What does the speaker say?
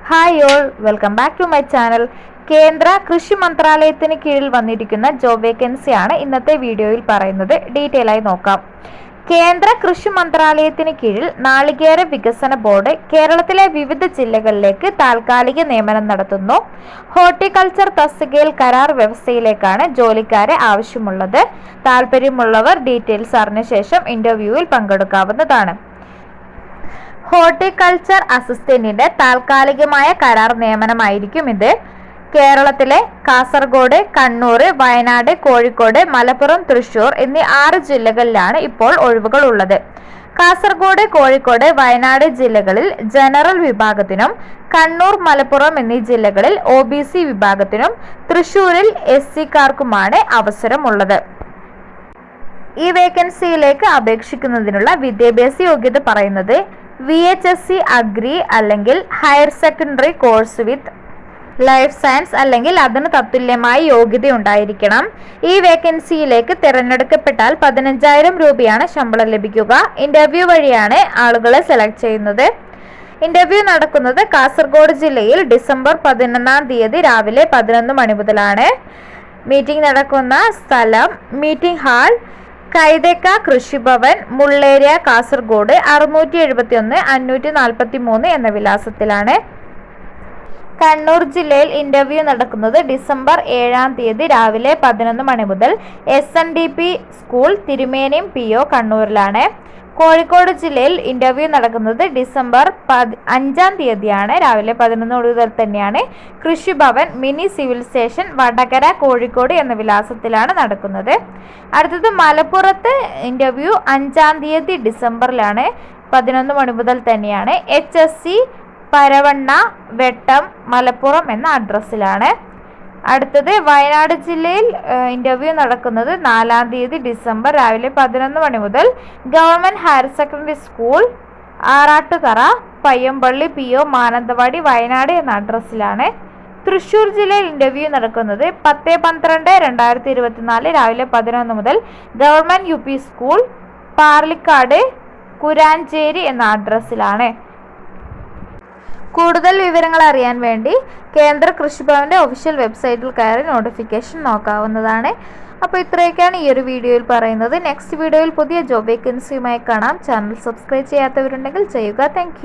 Hi all, welcome back to my channel. കേന്ദ്ര കൃഷി മന്ത്രാലയത്തിന് കീഴിൽ വന്നിരിക്കുന്ന ജോബ് വേക്കൻസിയാണ് ഇന്നത്തെ വീഡിയോയിൽ പറയുന്നത്. ഡീറ്റെയിൽ ആയി നോക്കാം. കേന്ദ്ര കൃഷി മന്ത്രാലയത്തിന് കീഴിൽ നാളികേര വികസന ബോർഡ് കേരളത്തിലെ വിവിധ ജില്ലകളിലേക്ക് താൽക്കാലിക നിയമനം നടത്തുന്നു. ഹോർട്ടിക്കൾച്ചർ തസ്തികയിൽ കരാർ വ്യവസ്ഥയിലേക്കാണ് ജോലിക്കാരെ ആവശ്യമുള്ളത്. താല്പര്യമുള്ളവർ ഡീറ്റെയിൽസ് അറിഞ്ഞ ശേഷം ഇന്റർവ്യൂവിൽ പങ്കെടുക്കാവുന്നതാണ്. ഹോർട്ടിക്കൾച്ചർ അസിസ്റ്റന്റിന്റെ താൽക്കാലികമായ കരാർ നിയമനമായിരിക്കും ഇത്. കേരളത്തിലെ കാസർഗോഡ്, കണ്ണൂർ, വയനാട്, കോഴിക്കോട്, മലപ്പുറം, തൃശൂർ എന്നീ 6 ജില്ലകളിലാണ് ഇപ്പോൾ ഒഴിവുകൾ ഉള്ളത്. കാസർഗോഡ്, കോഴിക്കോട്, വയനാട് ജില്ലകളിൽ ജനറൽ വിഭാഗത്തിനും, കണ്ണൂർ, മലപ്പുറം എന്നീ ജില്ലകളിൽ OBC വിഭാഗത്തിനും, തൃശൂരിൽ SC-കാർക്കുമാണ് അവസരമുള്ളത്. ഈ വേക്കൻസിയിലേക്ക് അപേക്ഷിക്കുന്നതിനുള്ള വിദ്യാഭ്യാസ യോഗ്യത പറയുന്നത് VHSC അഗ്രി അല്ലെങ്കിൽ higher secondary course with life science അല്ലെങ്കിൽ അതിന് തത്തുല്യമായ യോഗ്യത ഉണ്ടായിരിക്കണം. ഈ വേക്കൻസിയിലേക്ക് തിരഞ്ഞെടുക്കപ്പെട്ടാൽ 15,000 രൂപയാണ് ശമ്പളം ലഭിക്കുക. ഇന്റർവ്യൂ വഴിയാണ് ആളുകളെ സെലക്ട് ചെയ്യുന്നത്. ഇന്റർവ്യൂ നടക്കുന്നത് കാസർഗോഡ് ജില്ലയിൽ ഡിസംബർ 11-ാം തീയതി രാവിലെ 11 മണി മുതലാണ്. മീറ്റിംഗ് നടക്കുന്ന സ്ഥലം മീറ്റിംഗ് ഹാൾ, കൈതക്ക കൃഷിഭവൻ, മുള്ളേരിയ, കാസർഗോഡ് 671-543 എന്ന വിലാസത്തിലാണ്. കണ്ണൂർ ജില്ലയിൽ ഇന്റർവ്യൂ നടക്കുന്നത് ഡിസംബർ 7-ാം തീയതി രാവിലെ 11 മണി മുതൽ SNDP സ്കൂൾ, തിരുമേനിയം PO, കണ്ണൂരിലാണ്. കോഴിക്കോട് ജില്ലയിൽ ഇന്റർവ്യൂ നടക്കുന്നത് ഡിസംബർ 5-ാം തീയതിയാണ് രാവിലെ 11 മുതൽ തന്നെയാണ്. Krishibhavan, mini civil station, Vadakara, Kozhikode എന്ന വിലാസത്തിലാണ് നടക്കുന്നത്. അടുത്തത് മലപ്പുറത്ത് ഇന്റർവ്യൂ 5-ാം തീയതി ഡിസംബറിലാണ് 11 മണി മുതൽ തന്നെയാണ്. HSC പരവണ്ണ, വെട്ടം, മലപ്പുറം എന്ന അഡ്രസ്സിലാണ്. അടുത്തത് വയനാട് ജില്ലയിൽ ഇന്റർവ്യൂ നടക്കുന്നത് 4-ാം തീയതി ഡിസംബർ രാവിലെ 11 മണി മുതൽ government higher secondary school, Arattuthara, Payyampally PO, Mananthavady, Wayanad എന്ന അഡ്രസ്സിലാണ്. തൃശൂർ ജില്ലയിൽ ഇന്റർവ്യൂ നടക്കുന്നത് 10-12-2024 രാവിലെ 11 മുതൽ ഗവൺമെന്റ് UP സ്കൂൾ, പാർലിക്കാട്, കുരാഞ്ചേരി എന്ന അഡ്രസ്സിലാണ്. കൂടുതൽ വിവരങ്ങൾ അറിയാൻ വേണ്ടി കേന്ദ്ര കൃഷിഭവന്റെ ഒഫീഷ്യൽ വെബ്സൈറ്റിൽ കയറി നോട്ടിഫിക്കേഷൻ നോക്കാവുന്നതാണ്. അപ്പോൾ ഇത്രയൊക്കെയാണ് ഈ ഒരു വീഡിയോയിൽ പറയുന്നത്. നെക്സ്റ്റ് വീഡിയോയിൽ പുതിയ ജോബ് വേക്കൻസിയുമായി കാണാം. ചാനൽ സബ്സ്ക്രൈബ് ചെയ്യാത്തവരുണ്ടെങ്കിൽ ചെയ്യുക. താങ്ക്